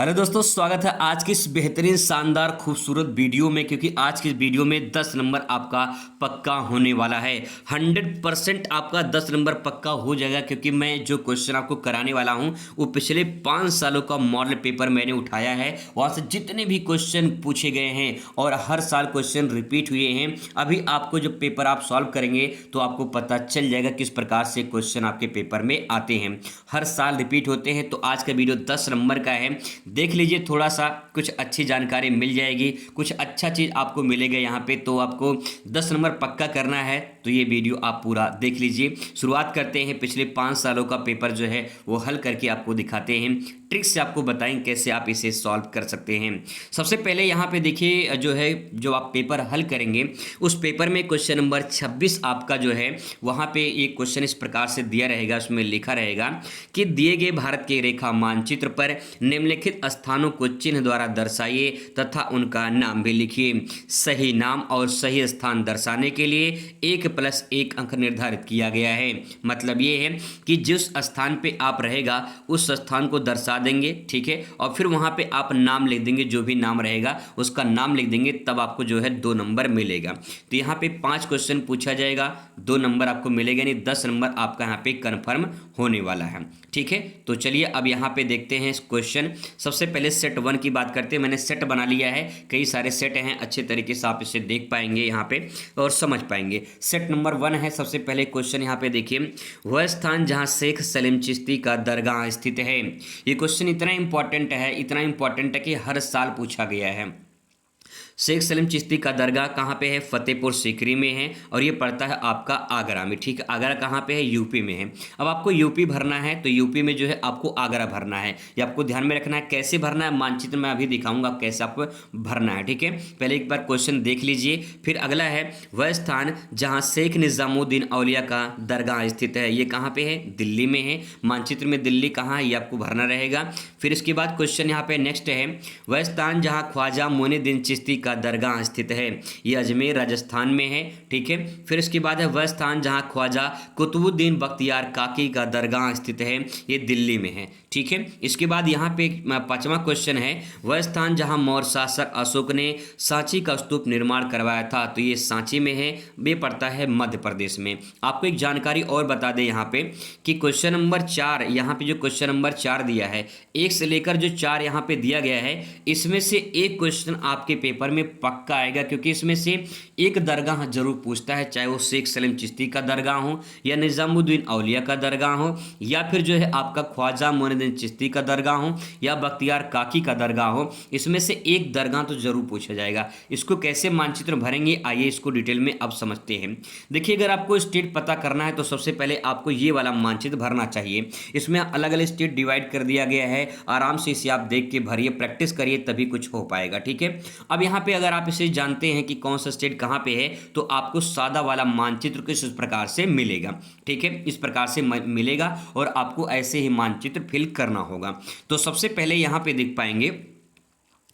Hello दोस्तों, स्वागत है आज की इस बेहतरीन शानदार खूबसूरत वीडियो में। क्योंकि आज की इस वीडियो में 10 नंबर आपका पक्का होने वाला है। 100% आपका 10 नंबर पक्का हो जाएगा। क्योंकि मैं जो क्वेश्चन आपको कराने वाला हूं वो पिछले 5 सालों का मॉडल पेपर मैंने उठाया है। वहाँ से जितने भी क्वेश्चन पूछे गए हैं और हर साल क्वेश्चन रिपीट हुए हैं। अभी आपको जो पेपर आप सॉल्व करेंगे तो आपको पता चल जाएगा किस प्रकार से क्वेश्चन आपके पेपर में आते हैं। हर साल रिपीट होते हैं। तो आज का वीडियो 10 नंबर का है, देख लीजिए। थोड़ा सा कुछ अच्छी जानकारी मिल जाएगी, कुछ अच्छा चीज़ आपको मिलेगा यहाँ पे। तो आपको 10 नंबर पक्का करना है तो ये वीडियो आप पूरा देख लीजिए। शुरुआत करते हैं। पिछले 5 सालों का पेपर जो है वो हल करके आपको दिखाते हैं, ट्रिक से आपको बताएं कैसे आप इसे सॉल्व कर सकते हैं। सबसे पहले यहाँ पे देखिए, जो आप पेपर हल करेंगे उस पेपर में क्वेश्चन नंबर 26 आपका जो है वहाँ पे एक क्वेश्चन इस प्रकार से दिया रहेगा। उसमें लिखा रहेगा कि दिए गए भारत के रेखा मानचित्र पर निम्नलिखित स्थानों को चिन्ह द्वारा दर्शाइए तथा उनका नाम भी लिखिए। सही नाम और सही स्थान दर्शाने के लिए 1+1 अंक निर्धारित किया गया है। मतलब ये है कि जिस स्थान पे आप रहेगा उस स्थान को दर्शा देंगे, ठीक है। और फिर वहाँ पे आप नाम लिख देंगे, जो भी नाम रहेगा उसका नाम लिख देंगे, तब आपको जो है 2 नंबर मिलेगा। तो यहाँ पे 5 क्वेश्चन पूछा जाएगा, 2 नंबर आपको मिलेगा, यानी 10 नंबर आपका यहाँ पे कन्फर्म होने वाला है, ठीक है। तो चलिए अब यहाँ पे देखते हैं क्वेश्चन। सबसे पहले सेट 1 की बात करते हैं। मैंने सेट बना लिया है, कई सारे सेट हैं, अच्छे तरीके से आप इसे देख पाएंगे यहाँ पे और समझ पाएंगे। सेट नंबर 1 है। सबसे पहले क्वेश्चन यहाँ पे देखिए, वह स्थान जहाँ शेख सलीम चिश्ती का दरगाह स्थित है। ये क्वेश्चन इतना इंपॉर्टेंट है, इतना इंपॉर्टेंट है कि हर साल पूछा गया है। शेख सलीम चिश्ती का दरगाह कहाँ पे है? फतेहपुर सीकरी में है और ये पड़ता है आपका आगरा में, ठीक है। आगरा कहाँ पे है? यूपी में है। अब आपको यूपी भरना है तो यूपी में जो है आपको आगरा भरना है। ये आपको ध्यान में रखना है। कैसे भरना है मानचित्र में अभी दिखाऊंगा कैसे आपको भरना है, ठीक है। पहले एक बार क्वेश्चन देख लीजिए। फिर अगला है, वह स्थान जहाँ शेख निजामुद्दीन औलिया का दरगाह स्थित है, ये कहाँ पे है? दिल्ली में है। मानचित्र में दिल्ली कहाँ है ये आपको भरना रहेगा। फिर इसके बाद क्वेश्चन यहाँ पे नेक्स्ट है, वह स्थान जहाँ ख्वाजा मोइनुद्दीन चिश्ती का दरगाह स्थित है, ये अजमेर राजस्थान में है, ठीक है। फिर इसके बाद है, वह स्थान जहाँ ख्वाजा कुतुबुद्दीन बख्तियार काकी का दरगाह स्थित है, ये दिल्ली में है, ठीक है। इसके बाद यहाँ पे 5वां क्वेश्चन है, वह स्थान जहाँ मौर्य शासक अशोक ने सांची का स्तूप निर्माण करवाया था, तो ये सांची में है, ये पड़ता है मध्य प्रदेश में। आपको एक जानकारी और बता दें यहाँ पे कि क्वेश्चन नंबर 4, यहाँ पे जो क्वेश्चन नंबर 4 दिया है, 1 से लेकर जो 4 यहाँ पे दिया गया है, इसमें से एक क्वेश्चन आपके पेपर में पक्का आएगा। क्योंकि इसमें से एक दरगाह जरूर पूछता है, चाहे वो शेख सलीम चिश्ती का दरगाह हो या निजामुद्दीन औलिया का दरगाह हो या फिर जो है आपका ख्वाजा मोइनुद्दीन चिश्ती का दरगाह हो या बख्तियार काकी का दरगाह हो। इसमें से एक दरगाह तो जरूर पूछा जाएगा। इसको कैसे मानचित्र भरेंगे, आइए इसको डिटेल में अब समझते हैं। देखिए, अगर आपको स्टेट पता करना है तो सबसे पहले आपको ये वाला मानचित्र भरना चाहिए। इसमें अलग अलग स्टेट डिवाइड कर दिया गया है। आराम से इसे आप देख के भरिए, प्रैक्टिस करिए, तभी कुछ हो पाएगा, ठीक है। अब यहाँ पे अगर आप इसे जानते हैं कि कौन सा स्टेट कहाँ पे है तो आपको सादा वाला मानचित्र किस प्रकार से मिलेगा, ठीक है। इस प्रकार से मिलेगा और आपको ऐसे ही मानचित्र फिल करना होगा। तो सबसे पहले यहाँ पे देख पाएंगे,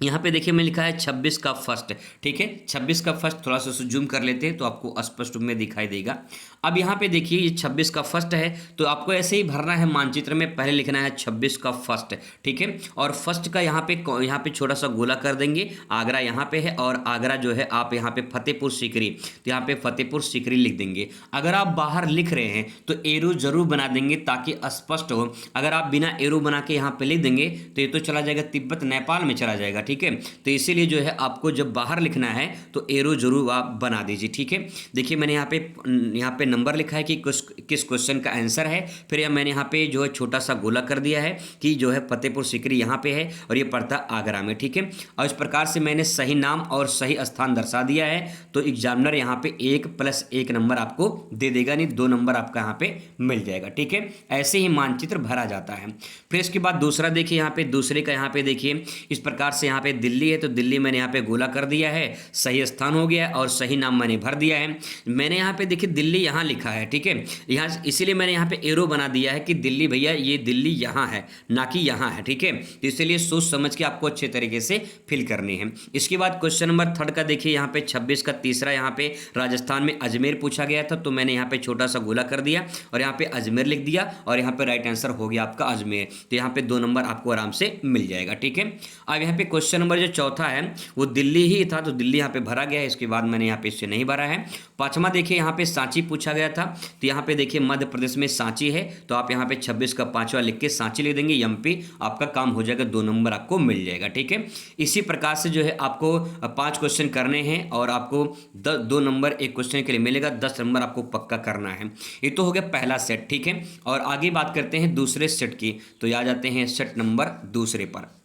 यहाँ पे देखिए मैं लिखा है 26 का फर्स्ट, ठीक है। 26 का फर्स्ट थोड़ा सा जूम कर लेते हैं तो आपको स्पष्ट रूप में दिखाई देगा। अब यहाँ पे देखिए ये 26 का फर्स्ट है तो आपको ऐसे ही भरना है मानचित्र में। पहले लिखना है 26 का फर्स्ट, ठीक है। और फर्स्ट का यहाँ पे छोटा सा गोला कर देंगे। आगरा यहाँ पे है और आगरा जो है आप यहाँ पे फतेहपुर सीकरी, तो यहाँ पे फतेहपुर सीकरी लिख देंगे। अगर आप बाहर लिख रहे हैं तो एरो जरूर बना देंगे ताकि स्पष्ट हो। अगर आप बिना एरो बना के यहाँ पे लिख देंगे तो ये तो चला जाएगा तिब्बत नेपाल में चला जाएगा, ठीक है। तो इसीलिए जो है आपको जब बाहर लिखना है तो एरो जरूर आप बना दीजिए, ठीक है। देखिए मैंने यहाँ पे नंबर लिखा है कि किस क्वेश्चन का आंसर है। फिर मैंने यहाँ पे जो है छोटा सा गोला कर दिया है कि जो है फतेहपुर सीकरी यहाँ पे है और ये पड़ता आगरा में, ठीक है। और इस प्रकार से मैंने सही नाम और सही स्थान दर्शा दिया है तो एग्जामिनर यहाँ पे 1+1 नंबर आपको दे देगा, नहीं 2 नंबर आपका यहाँ पे मिल जाएगा, ठीक है। ऐसे ही मानचित्र भरा जाता है। फिर इसके बाद दूसरा देखिए, यहाँ पे दूसरे का यहाँ पे देखिए इस प्रकार से, यहाँ पे दिल्ली है तो दिल्ली मैंने यहाँ पे गोला कर दिया है, सही स्थान हो गया और सही नाम मैंने भर दिया है। मैंने यहाँ पे देखिए दिल्ली यहाँ यहाँ लिखा है, ठीक है। यहाँ इसीलिए मैंने यहाँ पे एरो बना दिया है कि दिल्ली भैया ये दिल्ली यहाँ है ना कि यहाँ है, ठीक है। तो इसलिए सोच समझ के आपको अच्छे तरीके से फिल करनी है। इसके बाद क्वेश्चन नंबर 3 का देखिए यहाँ पे 26 का तीसरा, यहाँ पे राजस्थान में अजमेर पूछा गया था, तो मैंने यहाँ पे छोटा सा गोला कर दिया और यहाँ पे अजमेर लिख दिया और यहाँ पे राइट आंसर हो गया आपका अजमेर। तो यहाँ पे 2 नंबर आपको आराम से मिल जाएगा, ठीक है। अब यहाँ पे क्वेश्चन नंबर जो चौथा है वो दिल्ली ही था, तो दिल्ली यहाँ पे भरा गया है, इसके बाद मैंने यहाँ पे इससे नहीं भरा है। पांचवा देखिए यहाँ पे सांची पूछा गया था, तो यहाँ पे देखिए मध्य प्रदेश में सांची है, तो आप यहाँ पे 26 का पांचवा लिख के सांची लिख देंगे, एमपी, आपका काम हो जाएगा, 2 नंबर आपको मिल जाएगा, ठीक है। इसी प्रकार से जो है आपको 5 क्वेश्चन करने हैं और आपको 2 नंबर एक क्वेश्चन के लिए मिलेगा, 10 नंबर आपको पक्का करना है। ये तो हो गया पहला सेट, ठीक है। और आगे बात करते हैं दूसरे सेट की, तो आ जाते हैं सेट नंबर दूसरे पर।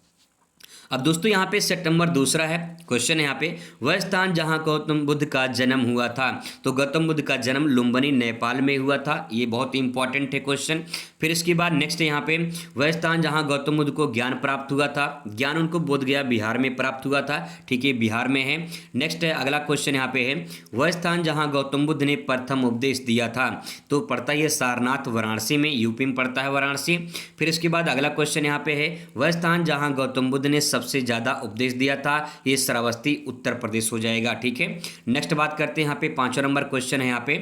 अब दोस्तों यहाँ पे सेट नंबर दूसरा है, क्वेश्चन है यहाँ पे, वह स्थान जहाँ गौतम बुद्ध का जन्म हुआ था, तो गौतम बुद्ध का जन्म लुम्बिनी नेपाल में हुआ था, ये बहुत ही इंपॉर्टेंट है क्वेश्चन। फिर इसके बाद नेक्स्ट यहाँ पे, वह स्थान जहाँ गौतम बुद्ध को ज्ञान प्राप्त हुआ था, ज्ञान उनको बोध गया बिहार में प्राप्त हुआ था, ठीक है, बिहार में है। नेक्स्ट है अगला क्वेश्चन यहाँ पे है, वह स्थान जहाँ गौतम बुद्ध ने प्रथम उपदेश दिया था, तो पड़ता है सारनाथ वाराणसी में, यूपी में पड़ता है वाराणसी। फिर इसके बाद अगला क्वेश्चन यहाँ पे है, वह स्थान जहाँ गौतम बुद्ध ने सबसे ज्यादा उपदेश दिया था, ये श्रावस्ती उत्तर प्रदेश हो जाएगा, ठीक है। नेक्स्ट बात करते हैं यहाँ पे 5वां नंबर क्वेश्चन है यहाँ पे,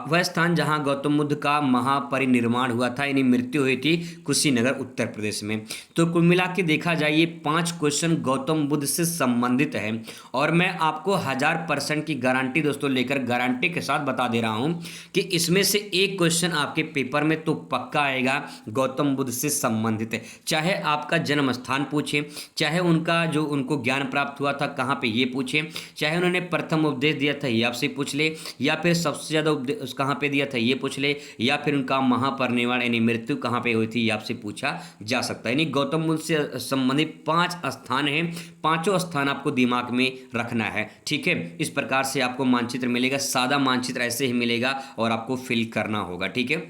वह स्थान जहां गौतम बुद्ध का महापरिनिर्वाण हुआ था, यानी मृत्यु हुई थी, कुशीनगर उत्तर प्रदेश में। तो कुल मिला के देखा जाए ये 5 क्वेश्चन गौतम बुद्ध से संबंधित है और मैं आपको 1000% की गारंटी दोस्तों लेकर गारंटी के साथ बता दे रहा हूं कि इसमें से एक क्वेश्चन आपके पेपर में तो पक्का आएगा, गौतम बुद्ध से संबंधित है। चाहे आपका जन्म स्थान पूछे, चाहे उनका जो उनको ज्ञान प्राप्त हुआ था कहाँ पे ये पूछे, चाहे उन्होंने प्रथम उपदेश दिया था ये आपसे पूछ ले, या फिर सबसे ज़्यादा उपदेश कहाँ पे दिया था ये पूछ ले, या फिर उनका महापरिनिर्वाण यानी मृत्यु कहाँ पे हुई थी ये आपसे पूछा जा सकता है। यानी गौतम बुद्ध से संबंधित 5 स्थान हैं, 5 स्थान आपको दिमाग में रखना है, ठीक है। इस प्रकार से आपको मानचित्र मिलेगा, सादा मानचित्र ऐसे ही मिलेगा और आपको फिल करना होगा, ठीक है।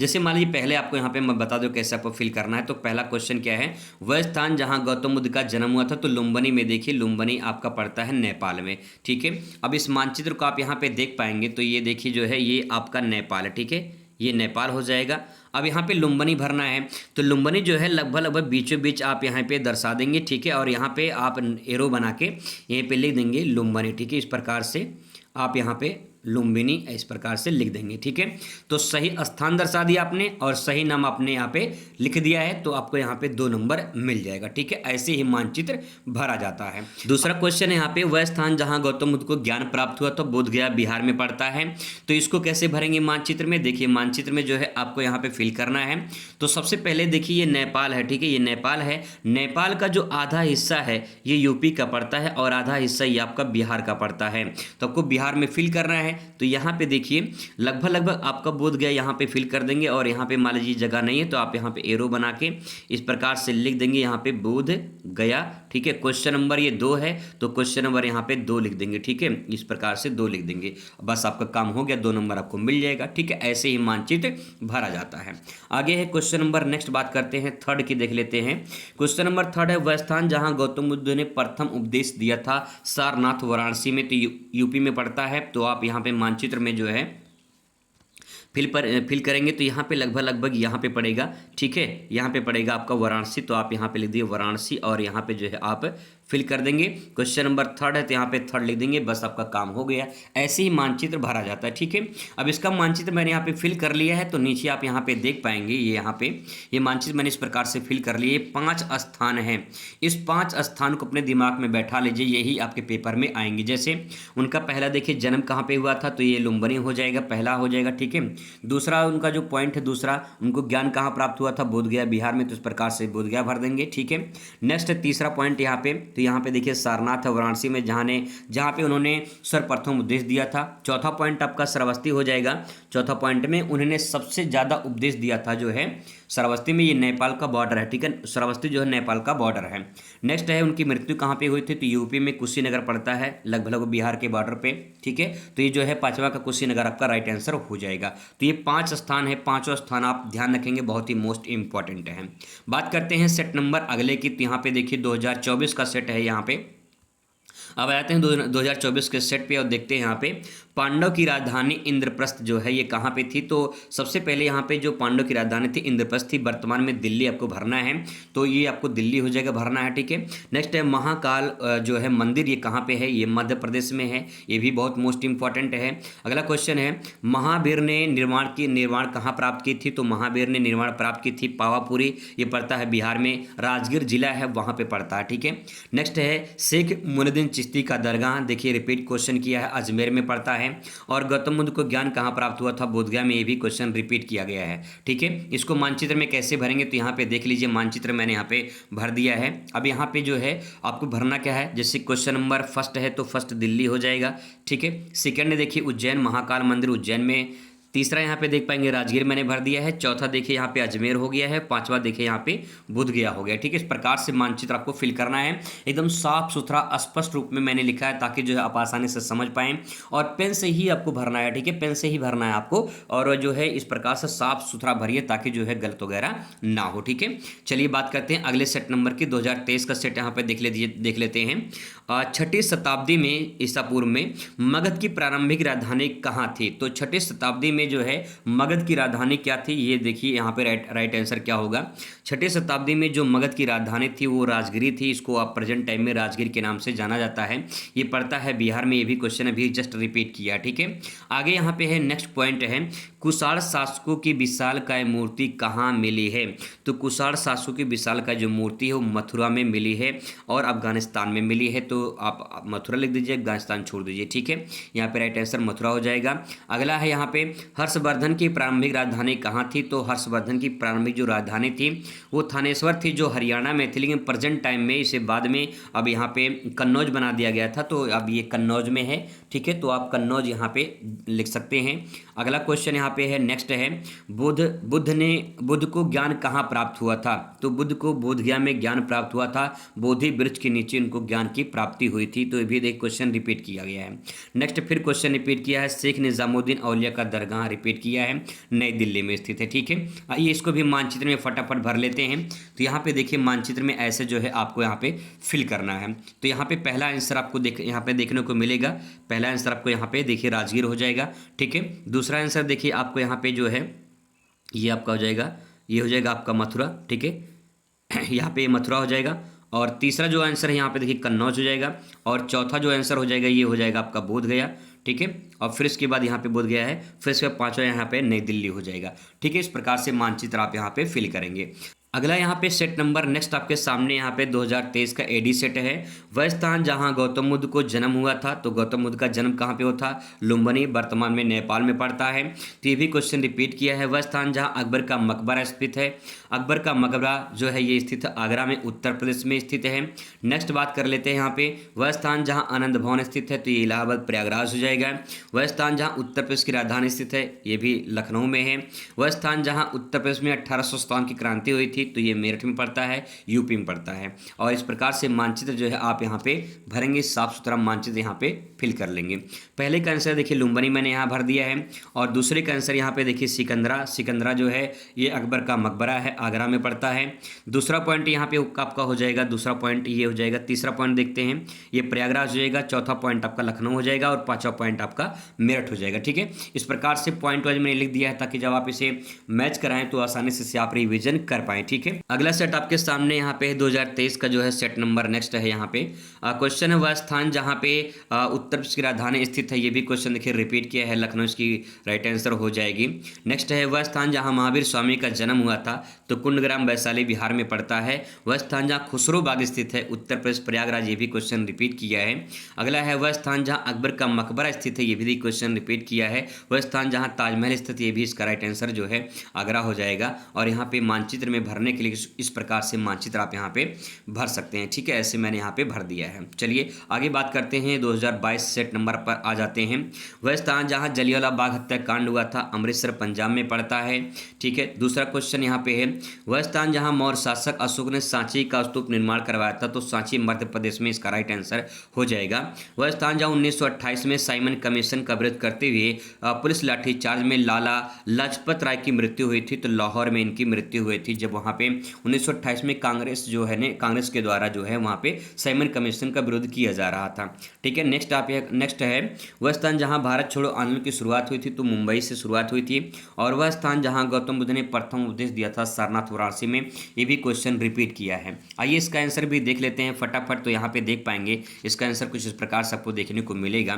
जैसे मान लीजिए पहले आपको यहाँ पे मैं बता दूं कैसे आपको फिल करना है। तो पहला क्वेश्चन क्या है, वह स्थान जहाँ गौतम बुद्ध का जन्म हुआ था, तो लुम्बिनी में, देखिए लुम्बिनी आपका पड़ता है नेपाल में, ठीक है। अब इस मानचित्र को आप यहाँ पे देख पाएंगे, तो ये देखिए जो है ये आपका नेपाल है, ठीक है, ये नेपाल हो जाएगा। अब यहाँ पे लुम्बिनी भरना है, तो लुम्बिनी जो है लगभग बीचों बीच आप यहाँ पे दर्शा देंगे, ठीक है। और यहाँ पे आप एरो बना के यहीं पे लिख देंगे लुम्बिनी, ठीक है। इस प्रकार से आप यहाँ पे लुम्बिनी इस प्रकार से लिख देंगे, ठीक है। तो सही स्थान दर्शा दिया आपने और सही नाम आपने यहाँ पे लिख दिया है, तो आपको यहाँ पे 2 नंबर मिल जाएगा, ठीक है। ऐसे ही मानचित्र भरा जाता है। दूसरा क्वेश्चन है यहाँ पे, वह स्थान जहाँ गौतम बुद्ध को ज्ञान प्राप्त हुआ तो बोध गया बिहार में पड़ता है, तो इसको कैसे भरेंगे मानचित्र में। देखिए मानचित्र में जो है आपको यहाँ पे फिल करना है। तो सबसे पहले देखिए ये नेपाल है, ठीक है, ये नेपाल है। नेपाल का जो आधा हिस्सा है ये यूपी का पड़ता है और आधा हिस्सा ये आपका बिहार का पड़ता है, तो आपको बिहार में फिल करना है। तो यहाँ पे देखिए लगभग आपका बोध गया यहाँ पे फिल कर देंगे और यहाँ पे मान लीजिए जगह नहीं है तो आप यहाँ पे एरो बना के इस प्रकार से लिख देंगे यहाँ पे बोध गया, ठीक है। क्वेश्चन नंबर ये 2 है, तो क्वेश्चन नंबर यहाँ पे 2 लिख देंगे, ठीक है। इस प्रकार से 2 लिख देंगे, बस आपका काम हो गया, 2 नंबर आपको मिल जाएगा, ठीक है। ऐसे ही मानचित्र भरा जाता है। आगे है क्वेश्चन नंबर, नेक्स्ट बात करते हैं 3rd की, देख लेते हैं। क्वेश्चन नंबर 3rd है, वह स्थान जहाँ गौतम बुद्ध ने प्रथम उपदेश दिया था सारनाथ वाराणसी में, तो यूपी में पड़ता है। तो आप यहाँ पे मानचित्र में जो है फिल करेंगे तो यहाँ पे लगभग यहाँ पे पड़ेगा, ठीक है, यहाँ पे पड़ेगा आपका वाराणसी, तो आप यहाँ पे लिख दिए वाराणसी और यहाँ पे जो है आप फिल कर देंगे। क्वेश्चन नंबर 3rd है तो यहाँ पे 3rd लिख देंगे, बस आपका काम हो गया। ऐसे ही मानचित्र भरा जाता है, ठीक है। अब इसका मानचित्र मैंने यहाँ पे फिल कर लिया है, तो नीचे आप यहाँ पे देख पाएंगे, ये यहाँ पे ये मानचित्र मैंने इस प्रकार से फिल कर लिए। 5 स्थान हैं, इस 5 स्थान को अपने दिमाग में बैठा लीजिए, यही आपके पेपर में आएंगे। जैसे उनका पहला देखिए जन्म कहाँ पे हुआ था, तो ये लुम्बिनी हो जाएगा, पहला हो जाएगा, ठीक है। दूसरा उनका जो पॉइंट है, दूसरा उनको ज्ञान कहाँ प्राप्त हुआ था, बोध गया बिहार में, तो इस प्रकार से बोध गया भर देंगे, ठीक है। नेक्स्ट तीसरा पॉइंट यहाँ पे, तो यहाँ पे देखिए सारनाथ वाराणसी में जहाँ पे उन्होंने सर्वप्रथम उपदेश दिया था। चौथा पॉइंट आपका श्रावस्ती हो जाएगा, चौथा पॉइंट में उन्होंने सबसे ज़्यादा उपदेश दिया था जो है श्रावस्ती में, ये नेपाल का बॉर्डर है, ठीक है। श्रावस्ती जो है नेपाल का बॉर्डर है। नेक्स्ट है उनकी मृत्यु कहाँ पे हुई थी, तो यूपी में कुशीनगर पड़ता है, लगभग बिहार के बॉर्डर पे, ठीक है। तो ये जो है 5वां का कुशीनगर आपका राइट आंसर हो जाएगा। तो ये 5 स्थान है, 5वां स्थान आप ध्यान रखेंगे, बहुत ही मोस्ट इंपॉर्टेंट है। बात करते हैं सेट नंबर अगले की, तो यहाँ पे देखिए 2024 का सेट है यहाँ पे। अब आते हैं 2024 के सेट पे और देखते हैं यहाँ पे पांडव की राजधानी इंद्रप्रस्थ जो है ये कहाँ पे थी। तो सबसे पहले यहाँ पे जो पांडव की राजधानी थी इंद्रप्रस्थ थी, वर्तमान में दिल्ली आपको भरना है, तो ये आपको दिल्ली हो जाएगा, भरना है, ठीक है। नेक्स्ट है महाकाल जो है मंदिर ये कहाँ पे है, ये मध्य प्रदेश में है, ये भी बहुत मोस्ट इंपॉर्टेंट है। अगला क्वेश्चन है महावीर ने निर्माण कहाँ प्राप्त की थी। तो महावीर ने निर्माण प्राप्त की थी पावापुरी, ये पड़ता है बिहार में, राजगीर जिला है वहाँ पे पड़ता है, ठीक है। नेक्स्ट है शेख मुइनुद्दीन चिश्ती का दरगाह, देखिए रिपीट क्वेश्चन किया है, अजमेर में पड़ता है। और गौतम बुद्ध को ज्ञान कहाँ प्राप्त हुआ था, बोधगया में, ये भी क्वेश्चन रिपीट किया गया है, ठीक है। इसको मानचित्र में कैसे भरेंगे, तो यहाँ पे देख लीजिए मानचित्र मैंने यहाँ पे भर दिया है। अब यहाँ पे जो है आपको भरना क्या है, जैसे क्वेश्चन नंबर फर्स्ट है तो फर्स्ट दिल्ली हो जाएगा, ठीक है। सेकंड देखिए उज्जैन, महाकाल मंदिर उज्जैन में। तीसरा यहाँ पे देख पाएंगे राजगीर मैंने भर दिया है। चौथा देखिए यहाँ पे अजमेर हो गया है। पांचवा देखिए यहाँ पे बोधगया हो गया, ठीक है। इस प्रकार से मानचित्र आपको फिल करना है, एकदम साफ सुथरा स्पष्ट रूप में मैंने लिखा है ताकि जो है आप आसानी से समझ पाएं, और पेन से ही आपको भरना है, ठीक है, पेन से ही भरना है आपको, और जो है इस प्रकार से साफ सुथरा भरिए ताकि जो है गलत वगैरह ना हो, ठीक है। चलिए बात करते हैं अगले सेट नंबर की, 2023 का सेट यहाँ पे देख लेते हैं। 6ठी शताब्दी में ईसा पूर्व में मगध की प्रारंभिक राजधानी कहाँ थी। तो 6ठी शताब्दी में जो है मगध की राजधानी क्या थी, ये देखिए यहाँ पे राइट आंसर क्या होगा। 6ठी शताब्दी में जो मगध की राजधानी थी वो राजगिरी थी, इसको आप प्रेजेंट टाइम में राजगीर के नाम से जाना जाता है, ये पड़ता है बिहार में, ये भी क्वेश्चन अभी जस्ट रिपीट किया, ठीक है। आगे यहाँ पे है नेक्स्ट पॉइंट है कुषाण शासकों की विशालकाय मूर्ति कहाँ मिली है। तो कुषाण शासकों की विशालकाय जो मूर्ति है वो मथुरा में मिली है और अफगानिस्तान में मिली है, तो आप मथुरा लिख दीजिए, अफगानिस्तान छोड़ दीजिए, ठीक है। यहाँ पे राइट आंसर मथुरा हो जाएगा। अगला है यहाँ पे हर्षवर्धन की प्रारंभिक राजधानी कहाँ थी। तो हर्षवर्धन की प्रारंभिक जो राजधानी थी वो थानेश्वर थी, जो हरियाणा में थी, लेकिन प्रेजेंट टाइम में इसे बाद में अब यहाँ पे कन्नौज बना दिया गया था, तो अब ये कन्नौज में है, ठीक है। तो आप कन्नौज यहाँ पे लिख सकते हैं। अगला क्वेश्चन यहाँ पे है नेक्स्ट है बुद्ध को ज्ञान कहाँ प्राप्त हुआ था। तो बुद्ध को बोधगया में ज्ञान प्राप्त हुआ था, बोधि वृक्ष के नीचे उनको ज्ञान की प्राप्ति हुई थी, तो ये भी एक क्वेश्चन रिपीट किया गया है। नेक्स्ट फिर क्वेश्चन रिपीट किया है, शेख निजामुद्दीन औलिया का दरगाह रिपीट किया है, नई दिल्ली में स्थित है, ठीक है। आइए इसको भी मानचित्र में फटाफट भर लेते हैं। तो यहाँ पे देखिए मानचित्र में ऐसे जो है आपको यहाँ पे फिल करना है। तो यहाँ पे पहला आंसर आपको यहाँ पे देखने को मिलेगा, पहला आंसर आपको यहाँ पे देखिए राजगीर हो जाएगा, ठीक है। दूसरा आंसर देखिए आपको यहाँ पे जो है ये आपका हो जाएगा, ये हो जाएगा आपका मथुरा, ठीक है, यहाँ पे मथुरा हो जाएगा। और तीसरा जो आंसर है यहाँ पे देखिए कन्नौज हो जाएगा, और चौथा जो आंसर हो जाएगा ये हो जाएगा आपका बोधगया, ठीक है। और फिर इसके बाद यहाँ पे बोधगया है, फिर इसके बाद पांचवा यहाँ पे नई दिल्ली हो जाएगा, ठीक है। इस प्रकार से मानचित्र आप यहाँ पे फिल करेंगे। अगला यहाँ पे सेट नंबर नेक्स्ट आपके सामने यहाँ पे 2023 का एडी सेट है, वह स्थान जहाँ गौतम बुद्ध को जन्म हुआ था। तो गौतम बुद्ध का जन्म कहाँ पे हुआ था, लुम्बिनी, वर्तमान में नेपाल में पड़ता है, तो ये भी क्वेश्चन रिपीट किया है। वह स्थान जहाँ अकबर का मकबरा स्थित है, अकबर का मकबरा जो है ये स्थित आगरा में, उत्तर प्रदेश में स्थित है। नेक्स्ट बात कर लेते हैं यहाँ पे, वह स्थान जहाँ आनंद भवन स्थित है, तो ये इलाहाबाद प्रयागराज हो जाएगा। वह स्थान जहाँ उत्तर प्रदेश की राजधानी स्थित है, ये भी लखनऊ में है। वह स्थान जहाँ उत्तर प्रदेश में 1857 की क्रांति हुई थी, तो ये मेरठ में पड़ता है, यूपी में पड़ता है। और इस प्रकार से मानचित्र जो है आप यहाँ पे भरेंगे, साफ सुथरा मानचित्र यहाँ पे फिल कर लेंगे। पहले का आंसर देखिए लुम्बिनी मैंने यहाँ भर दिया है, और दूसरे का आंसर यहाँ पे देखिए सिकंदरा जो है ये अकबर का मकबरा है, आगरा में पड़ता है। दूसरा पॉइंट यहाँ पे आपका हो जाएगा, दूसरा पॉइंट ये हो जाएगा। तीसरा पॉइंट देखते हैं, ये प्रयागराज हो जाएगा। चौथा पॉइंट आपका लखनऊ हो जाएगा, और पांचवा पॉइंट आपका मेरठ हो जाएगा, ठीक है। इस प्रकार से पॉइंट वाइज मैंने लिख दिया है ताकि जब आप इसे मैच कराएं तो आसानी से आप रिविजन कर पाएं, ठीक है। अगला सेट आपके सामने यहाँ पे 2023 का जो है सेट नंबर नेक्स्ट है। यहाँ पे क्वेश्चन है, वह स्थान जहाँ पे उत्तर प्रदेश की राजधानी स्थित है, ये भी क्वेश्चन देखिए रिपीट किया है, लखनऊ इसकी राइट आंसर हो जाएगी। नेक्स्ट है, वह स्थान जहाँ महावीर स्वामी का जन्म हुआ था, तो कुंडग्राम वैशाली बिहार में पड़ता है। वह स्थान जहाँ खुसरो बाग स्थित है, उत्तर प्रदेश प्रयागराज, ये भी क्वेश्चन रिपीट किया है। अगला है, वह स्थान जहाँ अकबर का मकबरा स्थित है, ये भी क्वेश्चन रिपीट किया है। वह स्थान जहाँ ताजमहल स्थित, ये भी इसका राइट आंसर जो है आगरा हो जाएगा। और यहाँ पे मानचित्र में भरने के लिए इस प्रकार से मानचित्र आप यहाँ पे भर सकते हैं, ठीक है। ऐसे मैंने यहाँ पे भर दिया है। चलिए आगे बात करते हैं, 2022 सेट नंबर पर आ जाते हैं। वह स्थान जहाँ जलियांवाला बाग हत्याकांड हुआ था, अमृतसर पंजाब में पड़ता है, ठीक है। दूसरा क्वेश्चन यहाँ पे है, वह स्थान जहाँ मौर्य शासक अशोक ने सांची का स्तूप निर्माण करवाया था, तो सांची मध्य प्रदेश में इसका राइट आंसर हो जाएगा। वह स्थान जहाँ 1928 में साइमन कमीशन का विरोध करते हुए पुलिस लाठीचार्ज में लाला लाजपत राय की मृत्यु हुई थी, तो लाहौर में इनकी मृत्यु हुई थी, जब वहाँ वहाँ पे 1928 में कांग्रेस जो है कांग्रेस के द्वारा जो है वहाँ पे साइमन कमीशन का विरोध किया जा रहा था। ठीक है, नेक्स्ट है वह स्थान जहाँ भारत छोड़ो आंदोलन की शुरुआत हुई थी, तो मुंबई से शुरुआत हुई थी। और वह स्थान जहाँ गौतम बुद्ध ने प्रथम उपदेश दिया था, सारनाथ वाराणसी में। ये भी क्वेश्चन रिपीट किया है। आइए इसका आंसर भी देख लेते हैं फटाफट। तो यहाँ पे देख पाएंगे इसका आंसर कुछ इस प्रकार से आपको देखने को मिलेगा।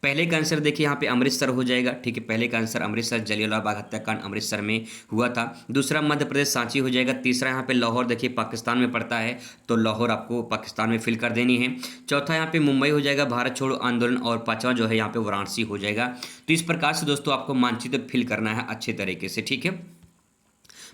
पहले का आंसर देखिए यहाँ पे अमृतसर हो जाएगा। ठीक है, पहले का आंसर अमृतसर, जलियांवाला बाग हत्याकांड अमृतसर में हुआ था। दूसरा मध्य प्रदेश सांची हो जाएगा। तीसरा यहाँ पे लाहौर, देखिए पाकिस्तान में पड़ता है, तो लाहौर आपको पाकिस्तान में फिल कर देनी है। चौथा यहाँ पे मुंबई हो जाएगा, भारत छोड़ो आंदोलन। और पांचवा जो है यहाँ पे वाराणसी हो जाएगा। तो इस प्रकार से दोस्तों आपको मानचित्र फिल करना है अच्छे तरीके से। ठीक है,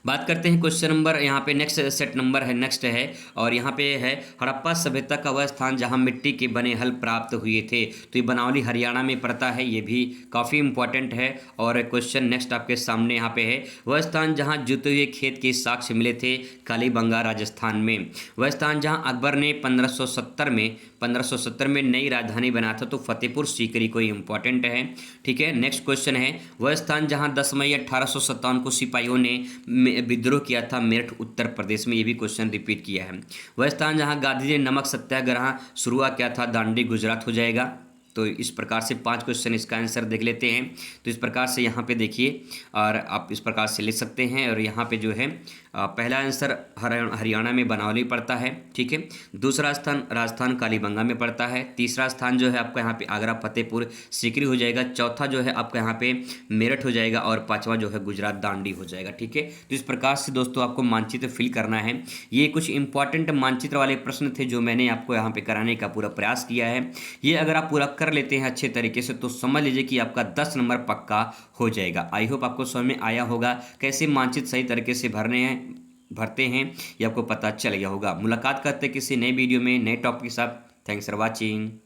बात करते हैं क्वेश्चन नंबर, यहाँ पे नेक्स्ट सेट नंबर है, नेक्स्ट है। और यहाँ पे है हड़प्पा सभ्यता का वह स्थान जहाँ मिट्टी के बने हल प्राप्त हुए थे। तो ये बनावली हरियाणा में पड़ता है, ये भी काफ़ी इंपॉर्टेंट है। और क्वेश्चन नेक्स्ट आपके सामने यहाँ पे है, वह स्थान जहाँ जुते हुए खेत के साक्ष्य मिले थे, कालीबंगा राजस्थान में। वह स्थान जहाँ अकबर ने 1570 में नई राजधानी बनाया था, तो फतेहपुर सीकरी को इंपॉर्टेंट है। ठीक है, नेक्स्ट क्वेश्चन है, वह स्थान जहाँ 10 मई 1857 को सिपाहियों ने विद्रोह किया था, मेरठ उत्तर प्रदेश में। ये भी क्वेश्चन रिपीट किया है। वह स्थान जहां गांधी जी ने नमक सत्याग्रह शुरू किया था, दांडी गुजरात हो जाएगा। तो इस प्रकार से 5 क्वेश्चन इसका आंसर देख लेते हैं। तो इस प्रकार से यहाँ पे देखिए, और आप इस प्रकार से लिख सकते हैं। और यहाँ पे जो है पहला आंसर हरियाणा में बनावली पड़ता है। ठीक है, दूसरा स्थान राजस्थान कालीबंगा में पड़ता है। तीसरा स्थान जो है आपका यहाँ पे आगरा फतेहपुर सीकरी हो जाएगा। चौथा जो है आपका यहाँ पे मेरठ हो जाएगा। और पांचवा जो है गुजरात दांडी हो जाएगा। ठीक है, तो इस प्रकार से दोस्तों आपको मानचित्र फिल करना है। ये कुछ इंपॉर्टेंट मानचित्र वाले प्रश्न थे जो मैंने आपको यहाँ पे कराने का पूरा प्रयास किया है। ये अगर आप पूरा कर लेते हैं अच्छे तरीके से, तो समझ लीजिए कि आपका 10 नंबर पक्का हो जाएगा। आई होप आपको समझ में आया होगा कैसे मानचित्र सही तरीके से भरते हैं, ये आपको पता चल गया होगा। मुलाकात करते हैं किसी नए वीडियो में नए टॉपिक के साथ। Thanks for watching.